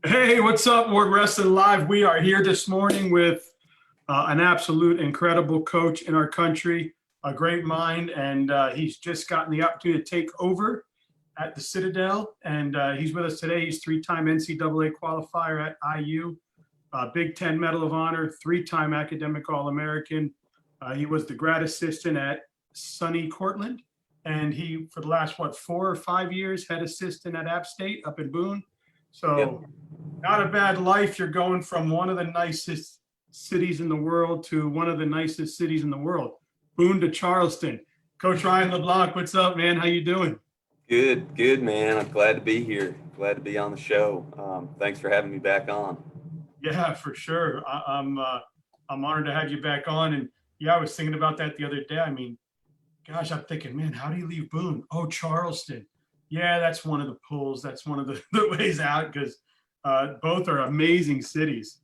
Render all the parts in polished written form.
Hey, what's up, Ward Wrestling Live? We are here this morning with an absolute incredible coach in our country, a great mind, and he's just gotten the opportunity to take over at the Citadel, and he's with us today. He's three-time NCAA qualifier at IU, Big Ten Medal of Honor, three-time academic All-American. He was the grad assistant at SUNY Cortland, and he, for the last, 4 or 5 years, head assistant at App State up in Boone. So Yep. not a bad life. You're going from one of the nicest cities in the world to one of the nicest cities in the world, Boone to Charleston. Coach Ryan LeBlanc, what's up, man? How you doing? Good, man. I'm glad to be here. Glad to be on the show. Thanks for having me back on. Yeah, for sure. I'm honored to have you back on. And yeah, I was thinking about that the other day. I mean, gosh, I'm thinking, man, how do you leave Boone? Oh, Charleston. Yeah, that's one of the pulls. That's one of the ways out, because both are amazing cities.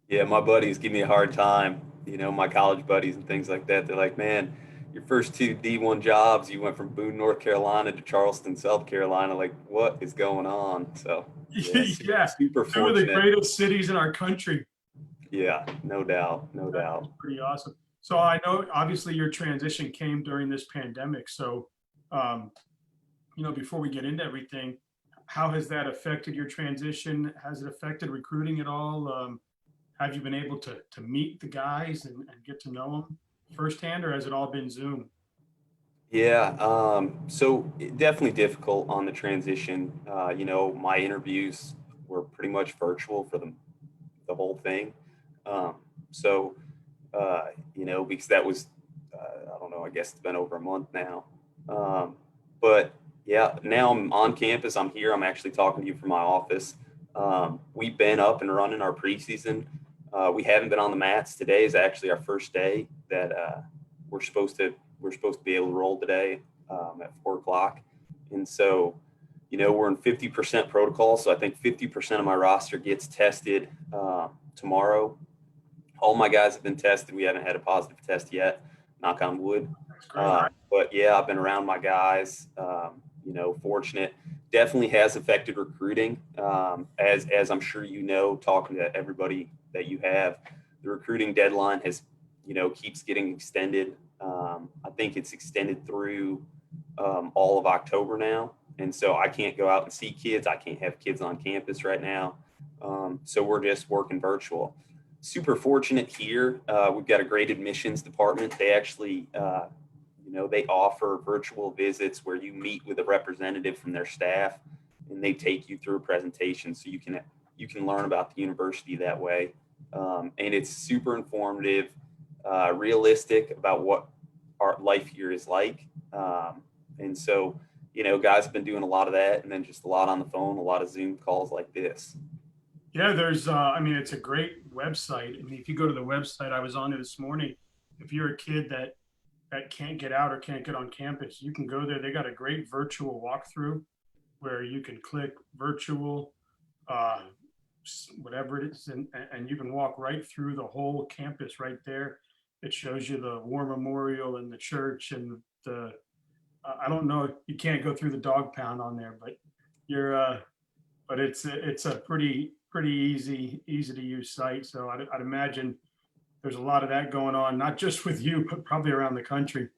Yeah, my buddies give me a hard time, my college buddies and things like that. They're like, man, your first two D1 jobs, you went from Boone, North Carolina to Charleston, South Carolina. Like, what is going on? So, yeah, Yeah, super two of the fortunate. greatest cities in our country. Yeah, no doubt. No That's doubt. pretty awesome. So I know obviously your transition came during this pandemic. So, um, before we get into everything, how has that affected your transition? Has it affected recruiting at all? Have you been able to meet the guys and get to know them firsthand, or has it all been Zoom? Yeah, so definitely difficult on the transition. My interviews were pretty much virtual for the whole thing. Um, so, because that was, I don't know, I guess it's been over a month now. But yeah, now I'm on campus. I'm here. I'm actually talking to you from my office. We've been up and running our preseason. We haven't been on the mats. Today is actually our first day that we're supposed to be able to roll today at 4 o'clock. And so, we're in 50% protocol. So I think 50% of my roster gets tested tomorrow. All my guys have been tested. We haven't had a positive test yet, knock on wood. That's great. But yeah, I've been around my guys, fortunate. Definitely has affected recruiting. As I'm sure talking to everybody that you have, the recruiting deadline has, keeps getting extended. I think it's extended through all of October now. And so I can't go out and see kids. I can't have kids on campus right now. So we're just working virtual. Super fortunate here. We've got a great admissions department. They actually, they offer virtual visits where you meet with a representative from their staff and they take you through a presentation so you can learn about the university that way. And it's super informative, realistic about what our life here is like. And so, guys have been doing a lot of that, and then just a lot on the phone, a lot of Zoom calls like this. Yeah, it's a great website. I mean, if you go to the website, I was on it this morning. If you're a kid that can't get out or can't get on campus, you can go there. They got a great virtual walkthrough where you can click virtual, uh, whatever it is, and you can walk right through the whole campus right there. It shows you the War Memorial and the church and I don't know, you can't go through the dog pound on there, but but it's a pretty easy to use site. So I'd imagine there's a lot of that going on, not just with you, but probably around the country.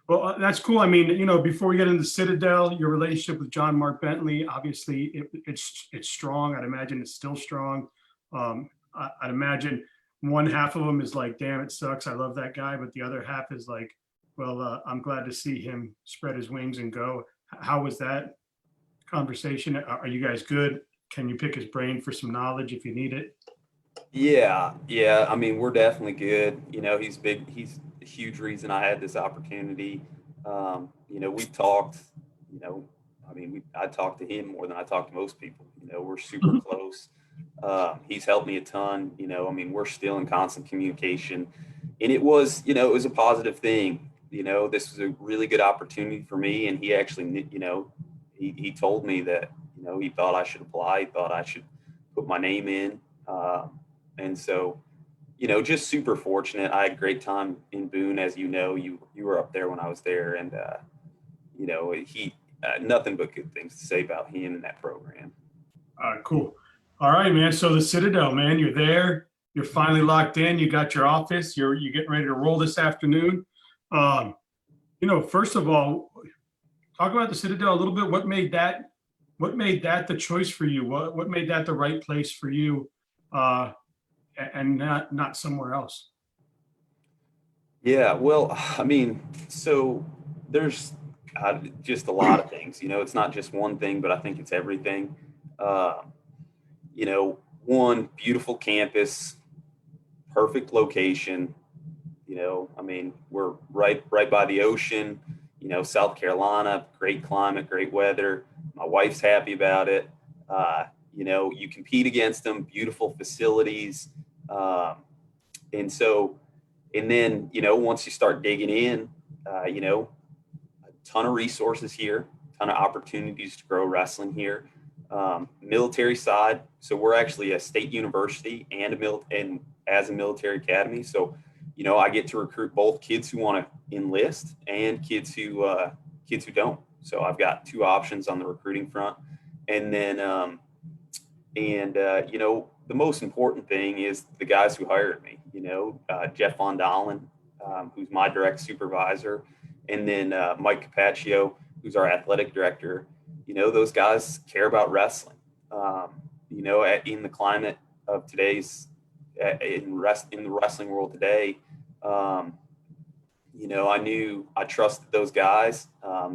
That's cool. I mean, before we get into Citadel, your relationship with John Mark Bentley, obviously it's strong. I'd imagine it's still strong. I'd imagine one half of them is like, damn, it sucks, I love that guy. But the other half is like, well, I'm glad to see him spread his wings and go. How was that conversation? Are you guys good? Can you pick his brain for some knowledge if you need it? Yeah. I mean, we're definitely good. He's big. He's a huge reason I had this opportunity. We've talked, I talked to him more than I talk to most people. We're super close. He's helped me a ton. We're still in constant communication. And it was a positive thing. This was a really good opportunity for me. And he actually, he told me that, he thought I should apply. He thought I should put my name in. And so, just super fortunate. I had a great time in Boone, as you were up there when I was there, and he nothing but good things to say about him and that program. Cool. All right, man. So the Citadel, man, you're there. You're finally locked in. You got your office. You're getting ready to roll this afternoon. Um, first of all, talk about the Citadel a little bit. What made that the choice for you? What made that the right place for you, and not somewhere else? Yeah, well, I mean, so there's just a lot of things. It's not just one thing, but I think it's everything. Uh, One beautiful campus, perfect location. I mean, we're right by the ocean. South Carolina, great climate, great weather. My wife's happy about it. You compete against them, beautiful facilities, and so, and then once you start digging in, a ton of resources here, ton of opportunities to grow wrestling here. Military side, so we're actually a state university and and as a military academy. So, I get to recruit both kids who want to enlist and kids who don't. So I've got two options on the recruiting front, and then the most important thing is the guys who hired me. Jeff Von Dahlen, who's my direct supervisor, and then Mike Capaccio, who's our athletic director. Those guys care about wrestling. In the climate of today's in the wrestling world today, I trusted those guys.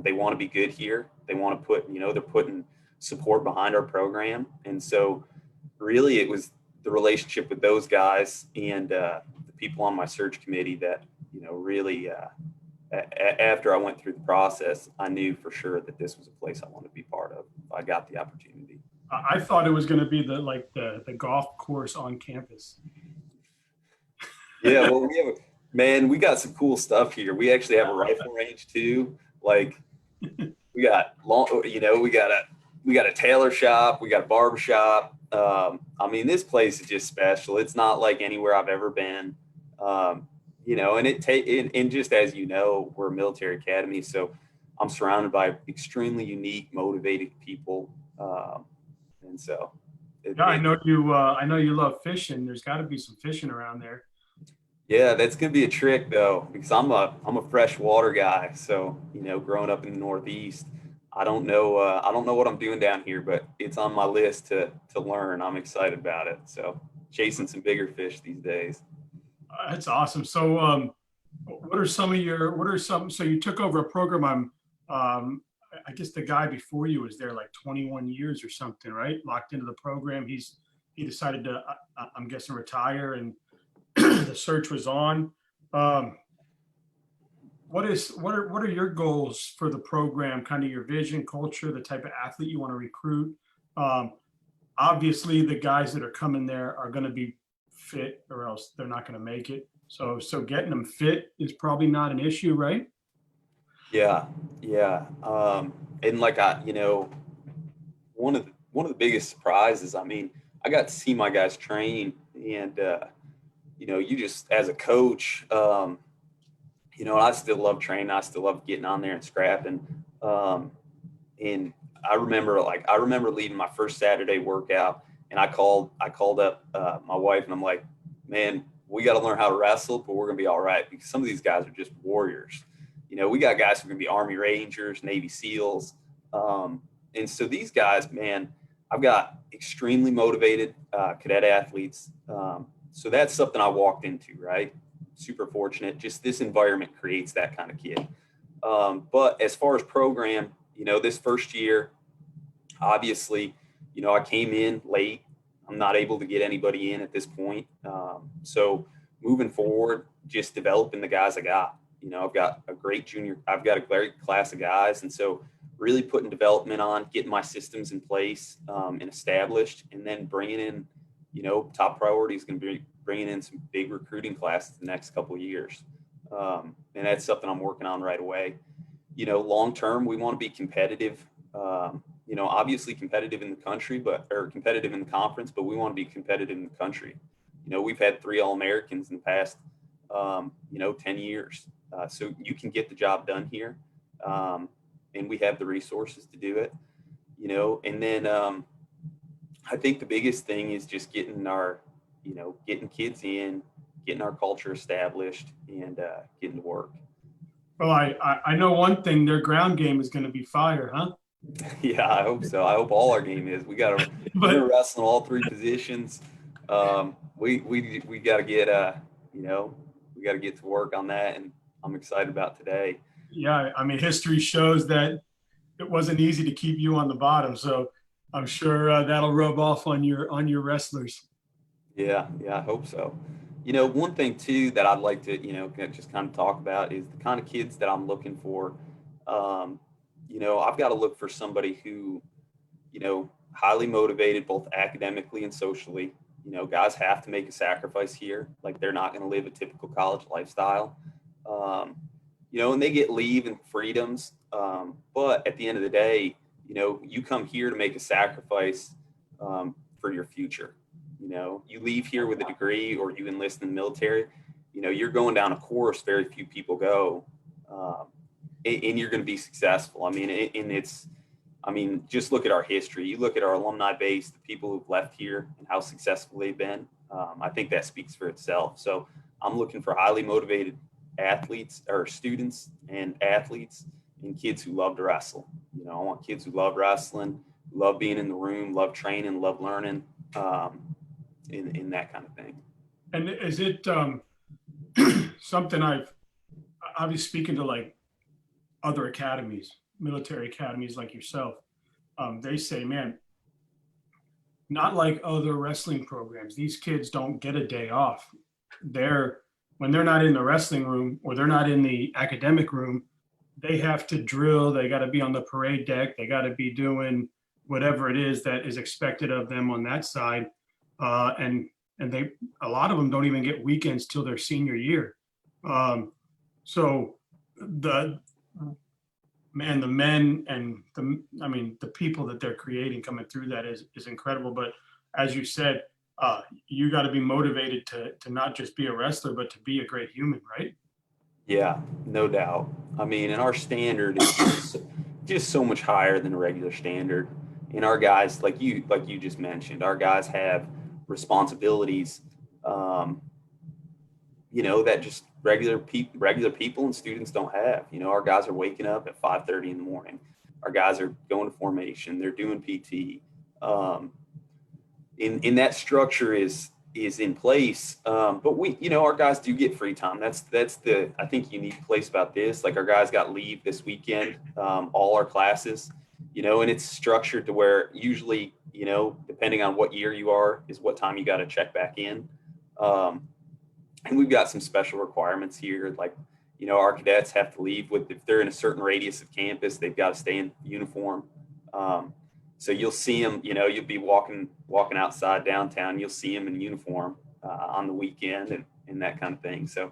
They want to be good here. They want to they're putting support behind our program, and so really it was the relationship with those guys and the people on my search committee that really. After I went through the process, I knew for sure that this was a place I wanted to be part of. If I got the opportunity. I thought it was going to be the golf course on campus. Yeah, well, we got some cool stuff here. We actually have a rifle range too. Like we got we got a tailor shop, we got a barber shop. I mean, this place is just special. It's not like anywhere I've ever been. And just as we're a military academy, so I'm surrounded by extremely unique, motivated people, and so. Yeah, I know you love fishing. There's got to be some fishing around there. Yeah, that's gonna be a trick though, because I'm a freshwater guy. So growing up in the Northeast, I don't know what I'm doing down here, but it's on my list to learn. I'm excited about it. So chasing some bigger fish these days. That's awesome. So, so you took over a program. I guess the guy before you was there like 21 years or something, right? Locked into the program. He decided to, I'm guessing, retire, and the search was on. Um, what are your goals for the program? Kind of your vision, culture, the type of athlete you want to recruit. Um, Obviously, the guys that are coming there are going to be fit, or else they're not going to make it. So getting them fit is probably not an issue, right? Yeah, yeah. And like one of the biggest surprises. I mean, I got to see my guys train, and you just as a coach, I still love training. I still love getting on there and scrapping. And I remember leaving my first Saturday workout, and I called up my wife, and I'm like, man, we got to learn how to wrestle, but we're gonna be all right because some of these guys are just warriors. We got guys who are gonna be Army Rangers, Navy SEALs, and so these guys, man, I've got extremely motivated cadet athletes. So that's something I walked into, right? Super fortunate. Just this environment creates that kind of kid. But as far as program, this first year, obviously, I came in late. I'm not able to get anybody in at this point. So moving forward, just developing the guys I got. I've got a great class of guys. And so really putting development on, getting my systems in place and established, and then bringing in, top priority is going to be bringing in some big recruiting classes the next couple of years. And that's something I'm working on right away. Long term, we want to be competitive. Obviously competitive in the country, or competitive in the conference, but we want to be competitive in the country. We've had 3 All-Americans in the past, 10 years. So you can get the job done here. And we have the resources to do it, and then I think the biggest thing is just getting getting kids in, getting our culture established, and getting to work. Well, I know one thing, their ground game is going to be fire, huh? Yeah, I hope so. I hope all our game is. We're gonna But wrestle in all three positions. We got to get we got to get to work on that, and I'm excited about today. yeah, I mean, history shows that it wasn't easy to keep you on the bottom. So I'm sure that'll rub off on your wrestlers. Yeah, I hope so. One thing too that I'd like to, just kind of talk about is the kind of kids that I'm looking for. Um, I've got to look for somebody who, highly motivated both academically and socially. Guys have to make a sacrifice here. Like they're not going to live a typical college lifestyle. Um, and they get leave and freedoms. But at the end of the day, you come here to make a sacrifice for your future. You leave here with a degree or you enlist in the military, you're going down a course very few people go, and you're going to be successful. Just look at our history. You look at our alumni base, the people who've left here and how successful they've been. I think that speaks for itself. So I'm looking for highly motivated athletes or students and athletes and kids who love to wrestle. I want kids who love wrestling, love being in the room, love training, love learning. In that kind of thing. And is it something I'll be speaking to like other academies, military academies like yourself. They say, man, not like other wrestling programs. These kids don't get a day off. When they're not in the wrestling room or they're not in the academic room, they have to drill. They got to be on the parade deck. They got to be doing whatever it is that is expected of them on that side. And a lot of them don't even get weekends till their senior year. So the men and the people that they're creating coming through that is incredible. But as you said, you got to be motivated to not just be a wrestler, but to be a great human, right? Yeah, no doubt. And our standard is just so much higher than a regular standard. And our guys, like you just mentioned, our guys have responsibilities, that just regular people and students don't have. Our guys are waking up at 5:30 in the morning. Our guys are going to formation. They're doing PT. In that structure is in place. But our guys do get free time. That's the, I think, unique place about this. Like our guys got leave this weekend, all our classes, and it's structured to where usually, depending on what year you are, is what time you got to check back in. And we've got some special requirements here. Like, our cadets have to leave if they're in a certain radius of campus, they've got to stay in uniform. So you'll see them, you'll be walking outside downtown. You'll see them in uniform on the weekend and that kind of thing. So,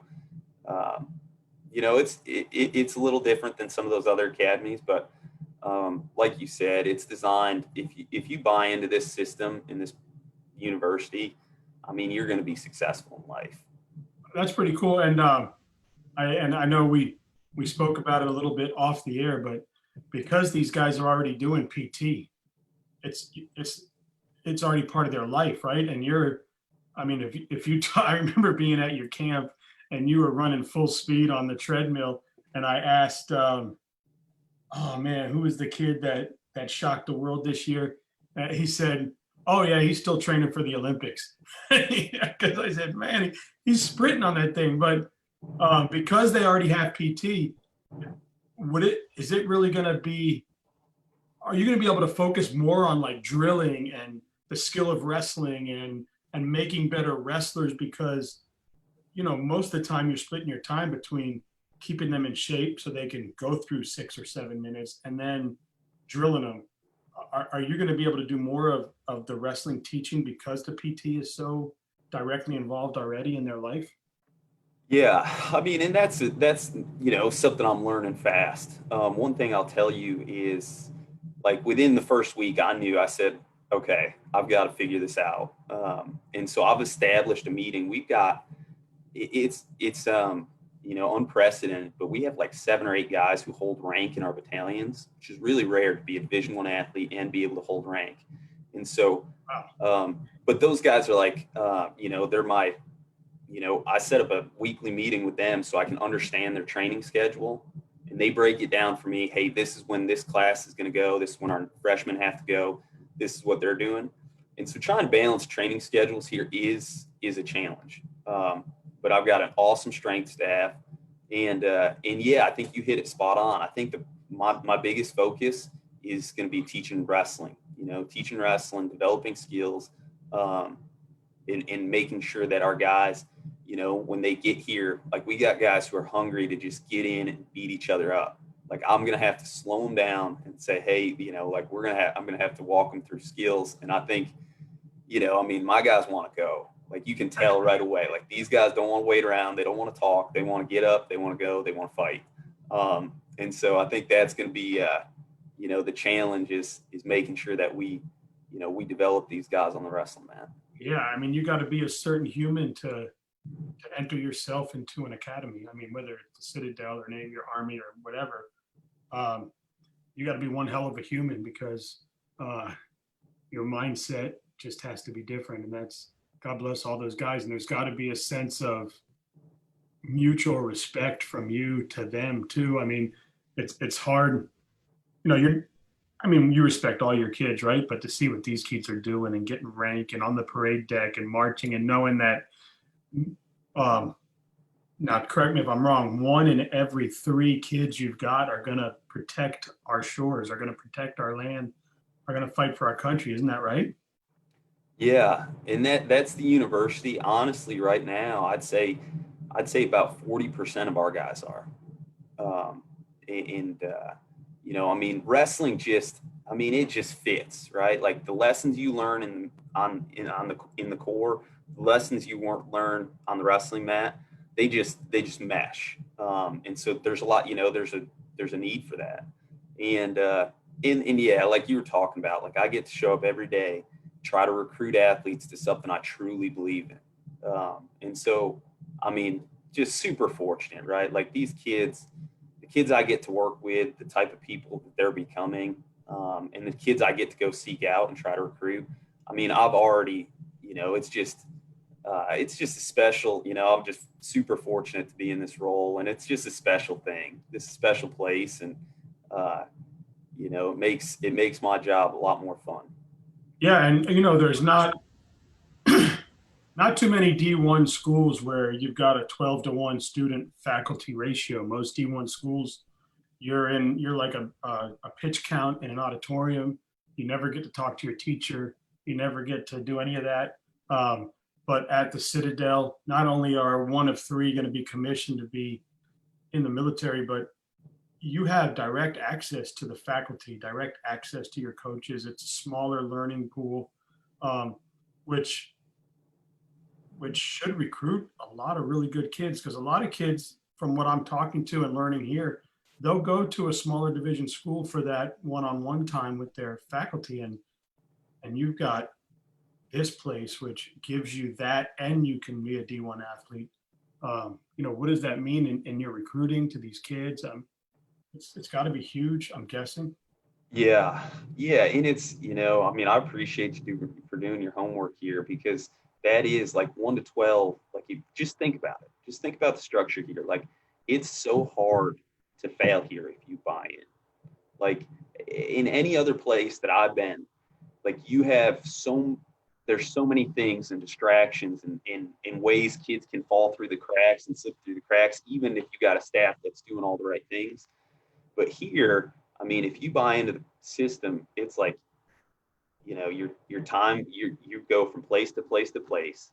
it's a little different than some of those other academies, but like you said, it's designed. If you buy into this system in this university, you're going to be successful in life. That's pretty cool. And I know we spoke about it a little bit off the air, but because these guys are already doing PT, it's already part of their life, right? And I remember being at your camp and you were running full speed on the treadmill, and I asked, oh man, who was the kid that shocked the world this year? He said, oh yeah, he's still training for the Olympics. Because I said, man, he's sprinting on that thing. But because they already have PT, is it really going to be? Are you going to be able to focus more on like drilling and the skill of wrestling and making better wrestlers? Because most of the time you're splitting your time between keeping them in shape so they can go through 6 or 7 minutes and then drilling them. Are you going to be able to do more of the wrestling teaching because the PT is so directly involved already in their life? Yeah, and that's something I'm learning fast. One thing I'll tell you is, like, within the first week, I said, okay, I've got to figure this out. And so I've established a meeting. We've got it's unprecedented, but we have like 7 or 8 guys who hold rank in our battalions, which is really rare to be a Division I athlete and be able to hold rank. And so Wow. But those guys are like, they're my, I set up a weekly meeting with them so I can understand their training schedule, and they break it down for me. Hey, this is when this class is going to go. This is when our freshmen have to go. This is what they're doing. And so trying to balance training schedules here is a challenge. But I've got an awesome strength staff, and yeah, I think you hit it spot on. I think my biggest focus is going to be teaching wrestling. Teaching wrestling, developing skills, and making sure that our guys, when they get here, like we got guys who are hungry to just get in and beat each other up. Like I'm going to have to slow them down and say, hey, like I'm going to have to walk them through skills. And I think, my guys want to go. Like you can tell right away, like these guys don't want to wait around. They don't want to talk. They want to get up. They want to go. They want to fight. And so I think that's going to be, the challenge is making sure that we develop these guys on the wrestling mat. Yeah, I mean, you got to be a certain human to enter yourself into an academy. I mean, whether it's the Citadel or Navy or Army or whatever, you got to be one hell of a human because your mindset just has to be different. And that's, God bless all those guys. And there's got to be a sense of mutual respect from you to them too. I mean, it's hard, you respect all your kids, right? But to see what these kids are doing and getting rank and on the parade deck and marching and knowing that, now correct me if I'm wrong, 1 in every 3 kids you've got are going to protect our shores, are going to protect our land, are going to fight for our country. Isn't that right? Yeah, and that's the university. Honestly, right now, I'd say about 40% of our guys are. Wrestling it just fits, right? Like the lessons you learn in the core, the lessons you won't learn on the wrestling mat, they just mesh. And so there's a lot, there's a need for that. And yeah, like you were talking about, like I get to show up every day, try to recruit athletes to something I truly believe in. And so, just super fortunate, right? Like these kids, the kids I get to work with, the type of people that they're becoming, and the kids I get to go seek out and try to recruit. I've already, it's just a special, I'm just super fortunate to be in this role, and it's just a special thing, this special place. And, it makes my job a lot more fun. Yeah, and there's not too many D1 schools where you've got a 12-to-1 student faculty ratio. Most D1 schools, you're like a pitch count in an auditorium. You never get to talk to your teacher. You never get to do any of that. But at the Citadel, not only are 1 of 3 going to be commissioned to be in the military, but you have direct access to the faculty, direct access to your coaches. It's a smaller learning pool, which should recruit a lot of really good kids, because a lot of kids, from what I'm talking to and learning here, they'll go to a smaller division school for that one-on-one time with their faculty, and you've got this place which gives you that, and you can be a D1 athlete. What does that mean in your recruiting to these kids? It's got to be huge, I'm guessing. Yeah. And it's, I appreciate you for doing your homework here, because that is like 1 to 12. Like you just think about it. Just think about the structure here. Like it's so hard to fail here if you buy it. Like in any other place that I've been, like there's so many things and distractions and in ways kids can fall through the cracks and slip through the cracks, even if you got a staff that's doing all the right things. But here, if you buy into the system, it's like, your time, you go from place to place to place.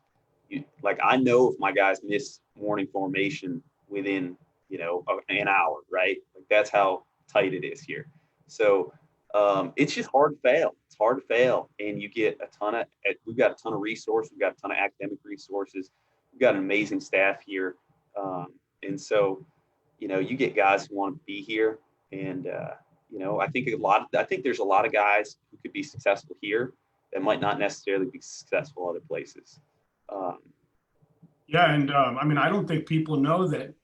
Like I know if my guys miss morning formation within, an hour, right? Like that's how tight it is here. So it's just hard to fail. It's hard to fail, and you get we've got a ton of resources. We've got a ton of academic resources. We've got an amazing staff here, and so you get guys who want to be here, and I think there's a lot of guys who could be successful here that might not necessarily be successful other places. Yeah, and I don't think people know that.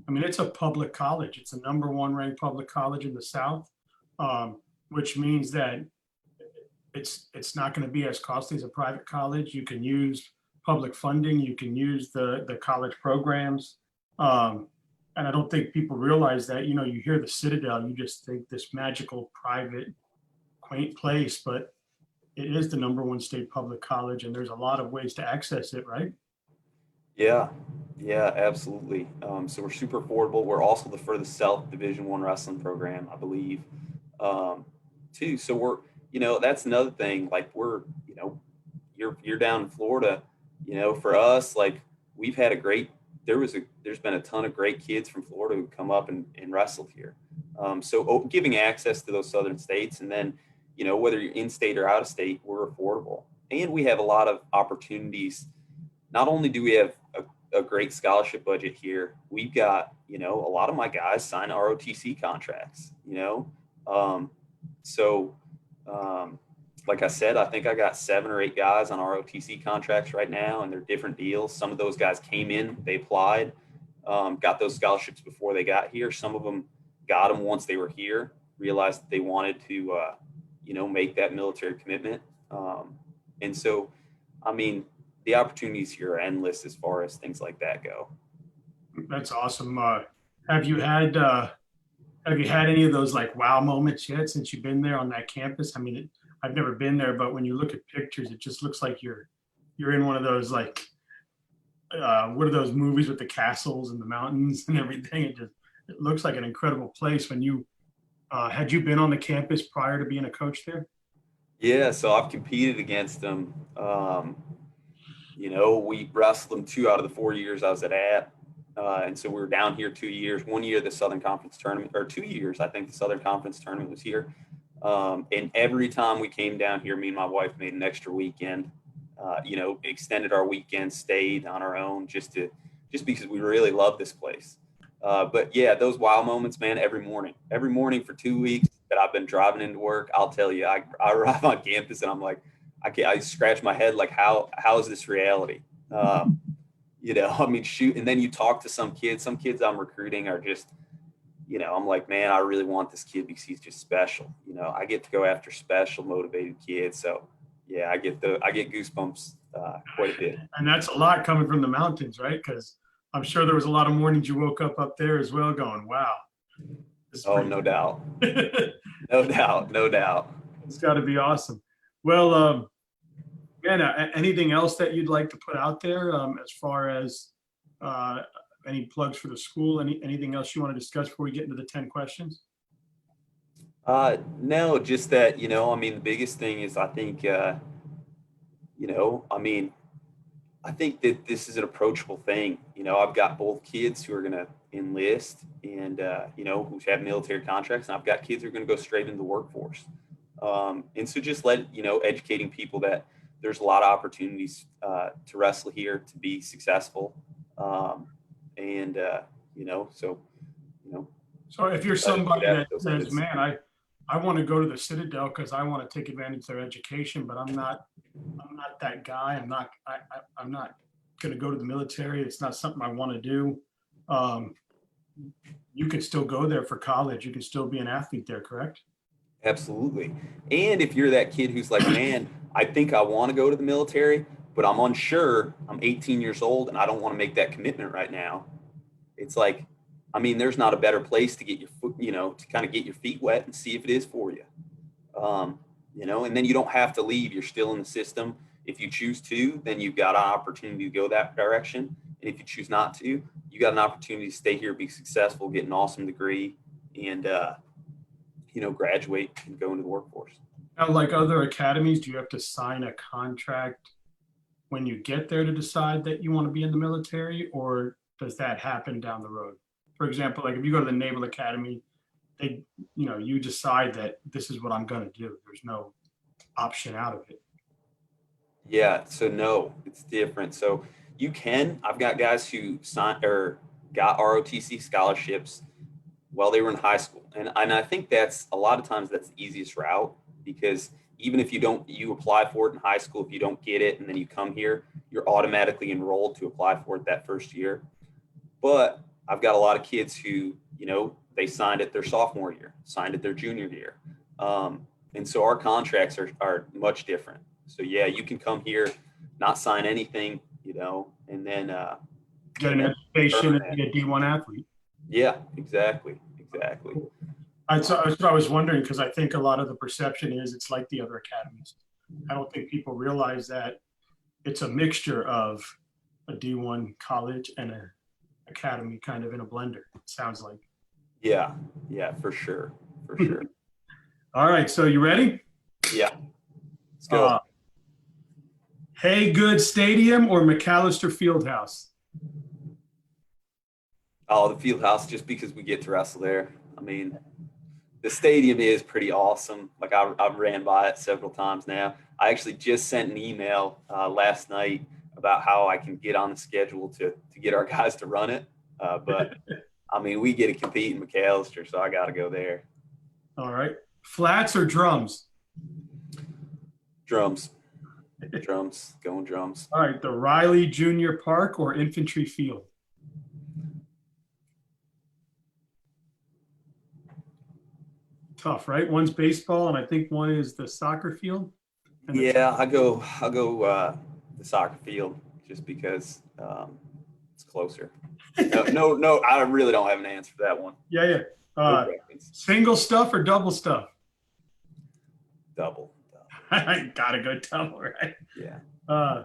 It's a public college. It's the #1 ranked public college in the South, which means that it's not going to be as costly as a private college. You can use public funding. You can use the college programs. And I don't think people realize that, you know, you hear the Citadel, you just think this magical, private, quaint place, but it is the #1 state public college, and there's a lot of ways to access it, right? Yeah, yeah, absolutely. So we're super affordable. We're also the furthest south Division I wrestling program, I believe, too. So we're, you know, that's another thing. Like we're, you know, you're down in Florida, you know, for us, like we've had a great. There's been a ton of great kids from Florida who come up and wrestled here. So giving access to those southern states, and then, you know, whether you're in state or out of state, we're affordable, and we have a lot of opportunities. Not only do we have a great scholarship budget here, we've got, you know, a lot of my guys sign ROTC contracts, you know. So like I said, I think I got 7 or 8 guys on ROTC contracts right now, and they're different deals. Some of those guys came in, they applied, got those scholarships before they got here. Some of them got them once they were here, realized that they wanted to, you know, make that military commitment. And so, I mean, the opportunities here are endless as far as things like that go. That's awesome. Have you had any of those like wow moments yet since you've been there on that campus? I mean, I've never been there, but when you look at pictures, it just looks like you're in one of those like what are those movies with the castles and the mountains and everything? It looks like an incredible place. When you had you been on the campus prior to being a coach there? Yeah, so I've competed against them. You know, we wrestled them 2 out of the 4 years I was at. And so we were down here 2 years. 1 year, the Southern Conference tournament, or 2 years, I think the Southern Conference tournament was here. And every time we came down here, me and my wife made an extra weekend, you know, extended our weekend, stayed on our own just because we really love this place. But yeah, those wow moments, man, every morning for 2 weeks that I've been driving into work, I'll tell you, I arrive on campus and I'm like, I scratch my head, like, how is this reality? You know, I mean, shoot. And then you talk to some kids I'm recruiting are just, you know, I'm like, man, I really want this kid because he's just special. You know, I get to go after special, motivated kids. So yeah, I get goosebumps quite a bit. And that's a lot coming from the mountains, right? Because I'm sure there was a lot of mornings you woke up there as well going, wow. Oh, no doubt. It's No doubt. No doubt. got to be awesome. Well, man, anything else that you'd like to put out there as far as any plugs for the school? Anything else you want to discuss before we get into the 10 questions? No, just that, you know, I mean, the biggest thing is I think, you know, I mean, I think that this is an approachable thing. You know, I've got both kids who are going to enlist and, you know, who have military contracts, and I've got kids who are going to go straight into the workforce. And so just you know, educating people that there's a lot of opportunities to wrestle here, to be successful. And, you know, so, you know. So if you're somebody that says, man, I want to go to the Citadel because I want to take advantage of their education, but I'm not that guy. I'm not going to go to the military. It's not something I want to do. You could still go there for college. You can still be an athlete there, correct? Absolutely. And if you're that kid who's like, man, I think I want to go to the military, but I'm unsure. I'm 18 years old and I don't want to make that commitment right now. It's like, I mean, there's not a better place to get your foot, you know, to kind of get your feet wet and see if it is for you. You know, and then you don't have to leave. You're still in the system. If you choose to, then you've got an opportunity to go that direction. And if you choose not to, you got an opportunity to stay here, be successful, get an awesome degree, and, you know, graduate and go into the workforce. Now, like other academies, do you have to sign a contract when you get there to decide that you want to be in the military, or does that happen down the road? For example, like if you go to the Naval Academy, they, you know, you decide that this is what I'm going to do. There's no option out of it. Yeah. So no, it's different. So I've got guys who signed or got ROTC scholarships while they were in high school. And I think that's a lot of times that's the easiest route, because even if you apply for it in high school, if you don't get it and then you come here, you're automatically enrolled to apply for it that first year. But I've got a lot of kids who, you know, they signed it their sophomore year, signed it their junior year. And so our contracts are much different. So yeah, you can come here, not sign anything, and then get an education and be a D1 athlete. Yeah, exactly. That's what I was wondering, because I think a lot of the perception is it's like the other academies. I don't think people realize that it's a mixture of a D1 college and an academy kind of in a blender, it sounds like. Yeah, for sure. All right, so you ready? Yeah, let's go. Hey Good Stadium or McAllister Fieldhouse? Oh, the Fieldhouse, just because we get to wrestle there. I mean, the stadium is pretty awesome. Like I've ran by it several times now. I actually just sent an email last night about how I can get on the schedule to get our guys to run it. But I mean, we get to compete in McAllister, so I got to go there. All right. Flats or drums? Drums. Going drums. All right. The Riley Junior Park or Infantry Field? Tough, right? One's baseball, and I think one is the soccer field. Yeah, I'll go the soccer field just because it's closer. No, I really don't have an answer for that one. Yeah. Single stuff or double stuff? Double. I gotta go double, right? Yeah.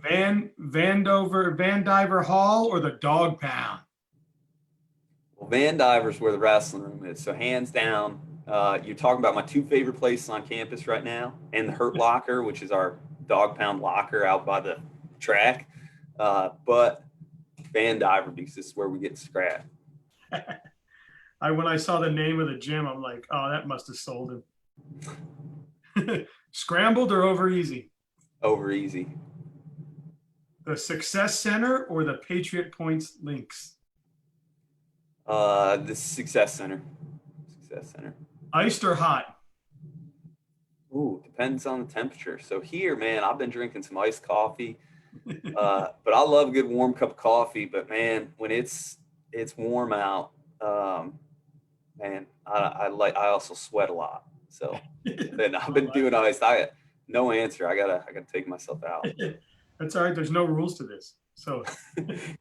Van Diver Hall or the Dog Pound? Well, Van Diver's where the wrestling room is. So hands down, you're talking about my two favorite places on campus right now, and the Hurt Locker, which is our Dog Pound locker out by the track. But Van Diver, because this is where we get scrapped. When I saw the name of the gym, I'm like, oh, that must have sold him. Scrambled or over easy? Over easy. The Success Center or the Patriot Points Links? The Success Center. Iced or hot? Ooh, depends on the temperature. So here, man, I've been drinking some iced coffee, but I love a good warm cup of coffee. But man, when it's warm out, man, I also sweat a lot. So then I've been doing iced. No answer. I gotta take myself out. That's all right. There's no rules to this. So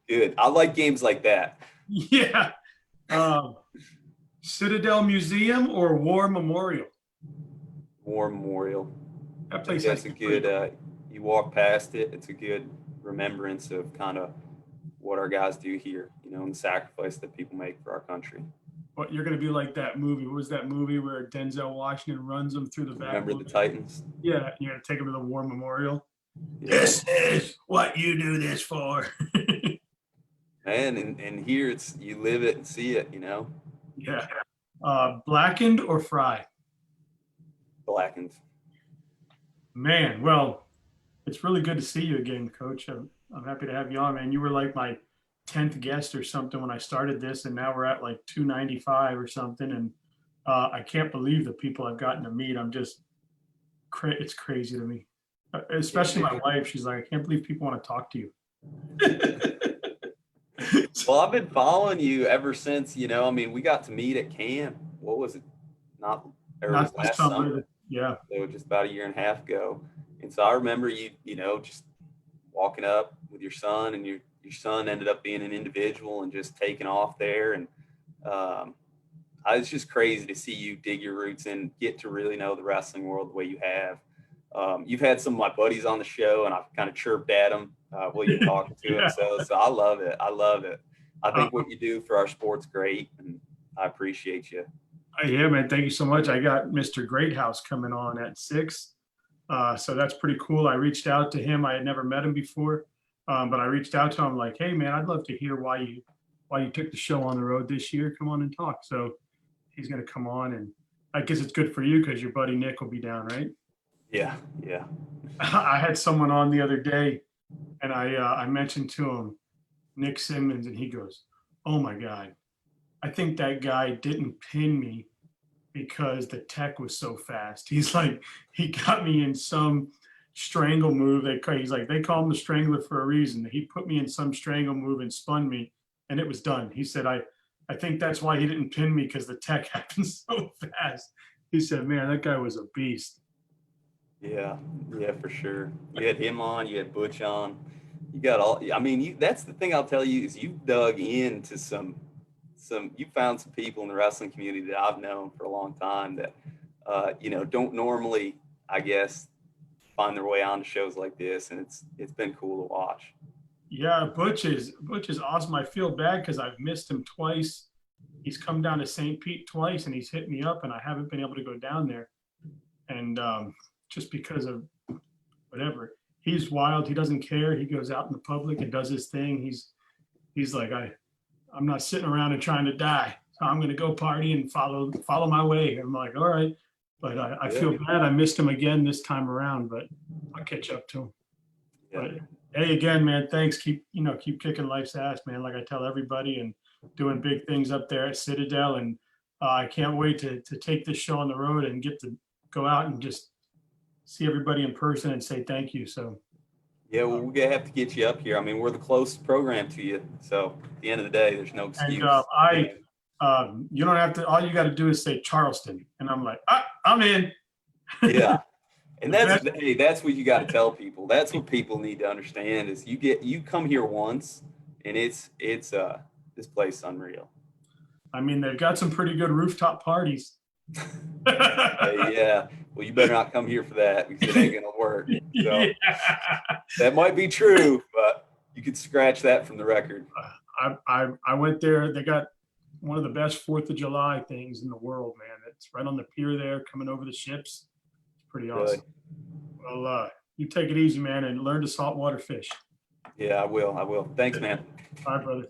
good. I like games like that. Yeah. Citadel Museum or War Memorial? War Memorial. That place has a good. You walk past it. It's a good remembrance of kind of what our guys do here, and the sacrifice that people make for our country. What, you're going to be like that movie? What was that movie where Denzel Washington runs them through the back? Remember the Titans? Yeah, you're going to take them to the War Memorial. Yeah. This is what you do this for. Man, and here it's you live it and see it, Yeah. Blackened or fry? Blackened. Man, well, it's really good to see you again, Coach. I'm happy to have you on, man. You were like my 10th guest or something when I started this, and now we're at like 295 or something. And I can't believe the people I've gotten to meet. It's crazy to me, especially my wife. She's like, I can't believe people want to talk to you. Well, I've been following you ever since, we got to meet at camp. What was it? Not last summer. Yeah. So just about a year and a half ago. And so I remember you, just walking up with your son, and your son ended up being an individual and just taking off there. And it's just crazy to see you dig your roots and get to really know the wrestling world the way you have. You've had some of my buddies on the show, and I've kind of chirped at them while you're talking to them. So I love it. I think what you do for our sport's great, and I appreciate you. Yeah, man. Thank you so much. I got Mr. Greathouse coming on at 6. So that's pretty cool. I reached out to him. I had never met him before, but I reached out to him like, hey, man, I'd love to hear why you took the show on the road this year. Come on and talk. So he's going to come on, and I guess it's good for you because your buddy Nick will be down, right? Yeah. I had someone on the other day, and I mentioned to him Nick Simmons, and he goes, oh, my God, I think that guy didn't pin me because the tech was so fast. He's like, he got me in some strangle move. He's like, they call him the strangler for a reason. He put me in some strangle move and spun me, and it was done. He said, I think that's why he didn't pin me, because the tech happened so fast. He said, man, that guy was a beast. Yeah, yeah, for sure. You had him on, you had Butch on. You got all, I mean, that's the thing I'll tell you is you dug into you found some people in the wrestling community that I've known for a long time that, don't normally, I guess, find their way on to shows like this. And it's been cool to watch. Yeah, Butch is awesome. I feel bad because I've missed him twice. He's come down to St. Pete twice and he's hit me up and I haven't been able to go down there. And just because of whatever. He's wild. He doesn't care. He goes out in the public and does his thing. He's like, I'm not sitting around and trying to die. So I'm going to go party and follow my way. I'm like, all right. But I feel bad. I missed him again this time around, but I'll catch up to him. Yeah. But hey, again, man, thanks. Keep kicking life's ass, man. Like I tell everybody, and doing big things up there at Citadel. And I can't wait to take this show on the road and get to go out and just see everybody in person and say thank you. So yeah, well, we're gonna have to get you up here. I mean, we're the closest program to you, so at the end of the day, there's no excuse. And you don't have to. All you got to do is say Charleston, and I'm like, I'm in. Yeah, and that's what you got to tell people. That's what people need to understand is you come here once, and it's this place is unreal. I mean, they've got some pretty good rooftop parties. Yeah, well, you better not come here for that because it ain't gonna work. So that might be true, but you could scratch that from the record. I went there. They got one of the best 4th of July things in the world, man. It's right on the pier there, coming over the ships. It's pretty awesome. Really? Well, you take it easy, man, and learn to saltwater fish. Yeah, I will. Thanks, man. Bye, brother.